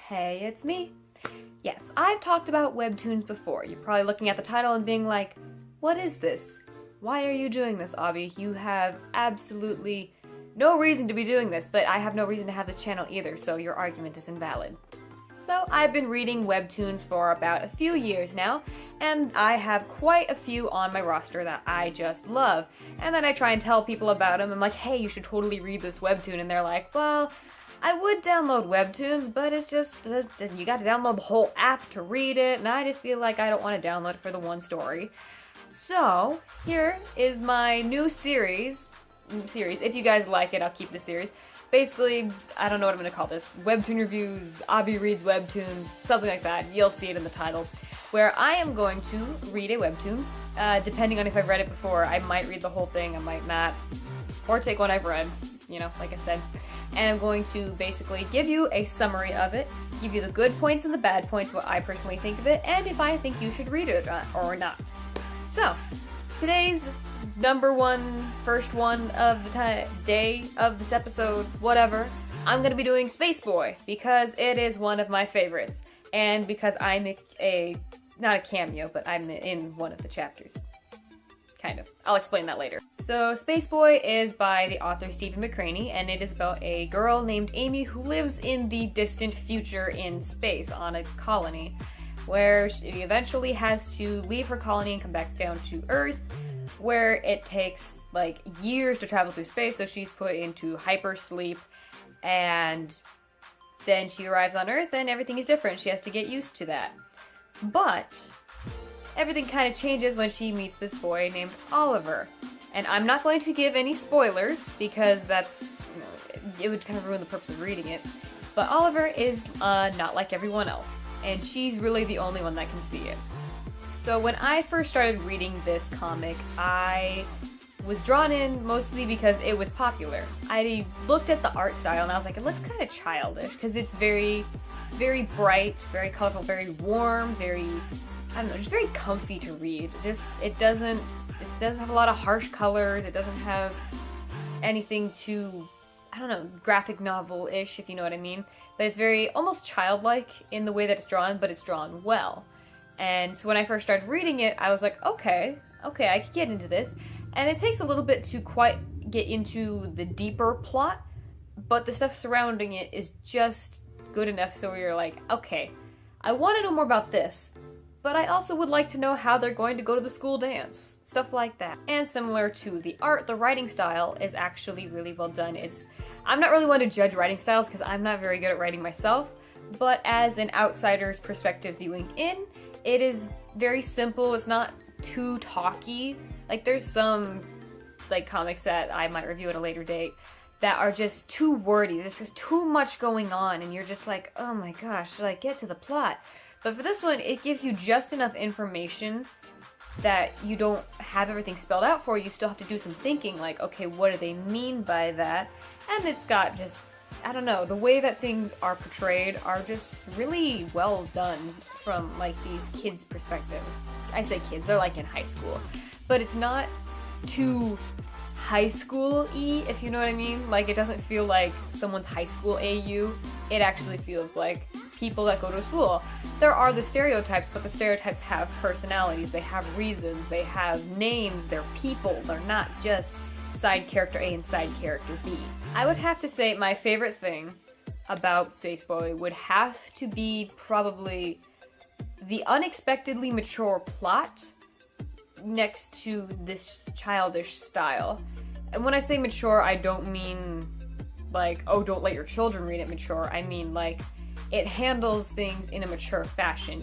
Hey, it's me. Yes, I've talked about webtoons before. You're probably looking at the title and being like, what is this? Why are you doing this, Abby? You have absolutely no reason to be doing this, but I have no reason to have this channel either, so your argument is invalid. So I've been reading webtoons for about a few years now, and I have quite a few on my roster that I just love. And then I try and tell people about them. I'm like, hey, you should totally read this webtoon, and they're like, well, I would download webtoons, but it's just you gotta download the whole app to read it, and I just feel like I don't want to download it for the one story. So here is my new series. If you guys like it, I'll keep the series. Basically, I don't know what I'm gonna call this. Webtoon reviews, Abby reads webtoons, something like that. You'll see it in the title. Where I am going to read a webtoon. Depending on if I've read it before, I might read the whole thing, I might not. Or take one I've read, you know, like I said. And I'm going to basically give you a summary of it, give you the good points and the bad points, what I personally think of it, and if I think you should read it or not. So, today's first one of the day of this episode, whatever, I'm gonna be doing Space Boy, because it is one of my favorites, and because I'm not a cameo, but I'm in one of the chapters. Kind of. I'll explain that later. So, Space Boy is by the author Stephen McCraney, and it is about a girl named Amy who lives in the distant future in space on a colony, where she eventually has to leave her colony and come back down to Earth, where it takes like years to travel through space, so she's put into hypersleep, and then she arrives on Earth and everything is different. She has to get used to that. But everything kind of changes when she meets this boy named Oliver. And I'm not going to give any spoilers, because that's, you know, it would kind of ruin the purpose of reading it. But Oliver is not like everyone else, and she's really the only one that can see it. So when I first started reading this comic, I was drawn in mostly because it was popular. I looked at the art style and I was like, it looks kind of childish, because it's very, very bright, very colorful, very warm, very, I don't know, just very it to read. It doesn't have a lot of harsh colors, it doesn't have anything too, I don't know, graphic novel-ish, if you know what I mean. But it's very, almost childlike in the way that it's drawn, but it's drawn well. And so when I first started reading it, I was like, okay, I can get into this. And it takes a little bit to quite get into the deeper plot, but the stuff surrounding it is just good enough so you're like, okay, I want to know more about this, but I also would like to know how they're going to go to the school dance. Stuff like that. And similar to the art, the writing style is actually really well done. I'm not really one to judge writing styles because I'm not very good at writing myself, but as an outsider's perspective viewing in, it is very simple. It's not too talky. Like, there's some like comics that I might review at a later date that are just too wordy. There's just too much going on and you're just like, oh my gosh, like, get to the plot. But for this one, it gives you just enough information that you don't have everything spelled out for you. You still have to do some thinking, like, okay, what do they mean by that? And it's got just, I don't know, the way that things are portrayed are just really well done from, like, these kids' perspective. I say kids, they're like in high school. But it's not too high school-y, if you know what I mean. Like, it doesn't feel like someone's high school AU. It actually feels like people that go to school. There are the stereotypes, but the stereotypes have personalities, they have reasons, they have names, they're people, they're not just side character A and side character B. I would have to say my favorite thing about Space Boy would have to be probably the unexpectedly mature plot next to this childish style. And when I say mature, I don't mean like, oh, don't let your children read it mature. I mean, like, it handles things in a mature fashion.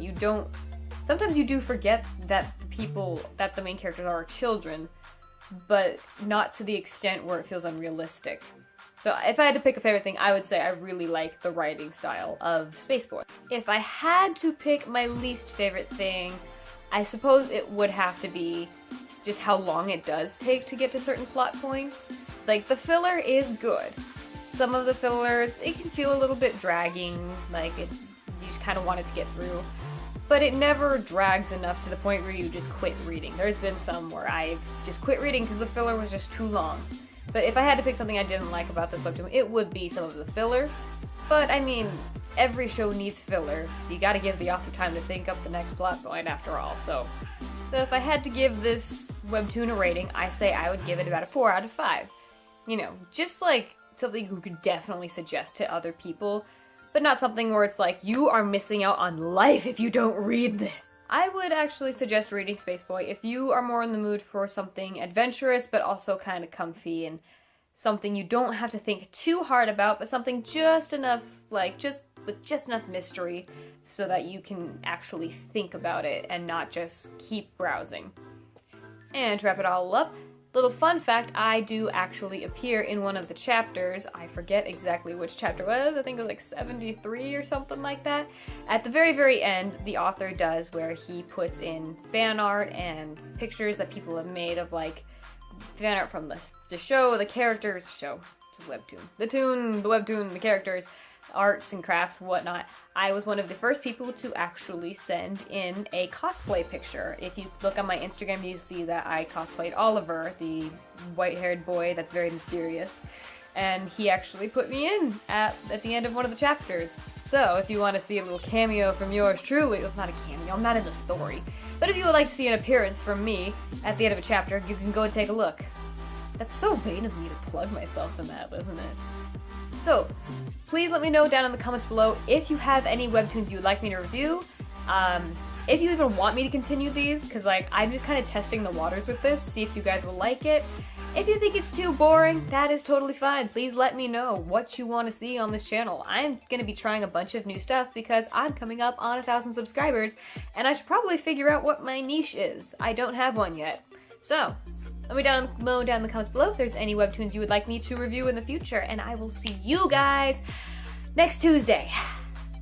Sometimes you do forget that the main characters are children, but not to the extent where it feels unrealistic. So if I had to pick a favorite thing, I would say I really like the writing style of Space Boy. If I had to pick my least favorite thing, I suppose it would have to be just how long it does take to get to certain plot points. Like, the filler is good. Some of the fillers, it can feel a little bit dragging, like you just kind of want it to get through. But it never drags enough to the point where you just quit reading. There's been some where I've just quit reading because the filler was just too long. But if I had to pick something I didn't like about this webtoon, it would be some of the filler. But I mean, every show needs filler. You gotta give the author time to think up the next plot point after all, so if I had to give this webtoon a rating, I say I would give it about a 4 out of 5. You know, just like something you could definitely suggest to other people, but not something where it's like, you are missing out on life if you don't read this. I would actually suggest reading Spaceboy if you are more in the mood for something adventurous, but also kind of comfy, and something you don't have to think too hard about, but something just enough, like, with just enough mystery so that you can actually think about it and not just keep browsing. And to wrap it all up, little fun fact, I do actually appear in one of the chapters. I forget exactly which chapter it was. I think it was like 73 or something like that. At the very, very end, the author does where he puts in fan art and pictures that people have made of, like, fan art from the show, the characters, it's a webtoon. The webtoon, the characters, arts and crafts, whatnot. I was one of the first people to actually send in a cosplay picture. If you look on my Instagram, you see that I cosplayed Oliver, the white-haired boy that's very mysterious. And he actually put me in at the end of one of the chapters. So if you want to see a little cameo from yours truly, it's not a cameo, I'm not in the story. But if you would like to see an appearance from me at the end of a chapter, you can go and take a look. That's so vain of me to plug myself in that, isn't it? So, please let me know down in the comments below if you have any webtoons you would like me to review. If you even want me to continue these, because like I'm just kind of testing the waters with this, see if you guys will like it. If you think it's too boring, that is totally fine. Please let me know what you want to see on this channel. I'm going to be trying a bunch of new stuff because I'm coming up on 1,000 subscribers, and I should probably figure out what my niche is. I don't have one yet. So, let me know down in the comments below if there's any webtoons you would like me to review in the future, and I will see you guys next Tuesday.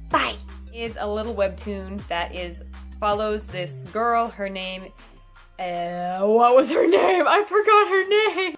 Bye! Is a little webtoon that follows this girl. Her name, what was her name? I forgot her name!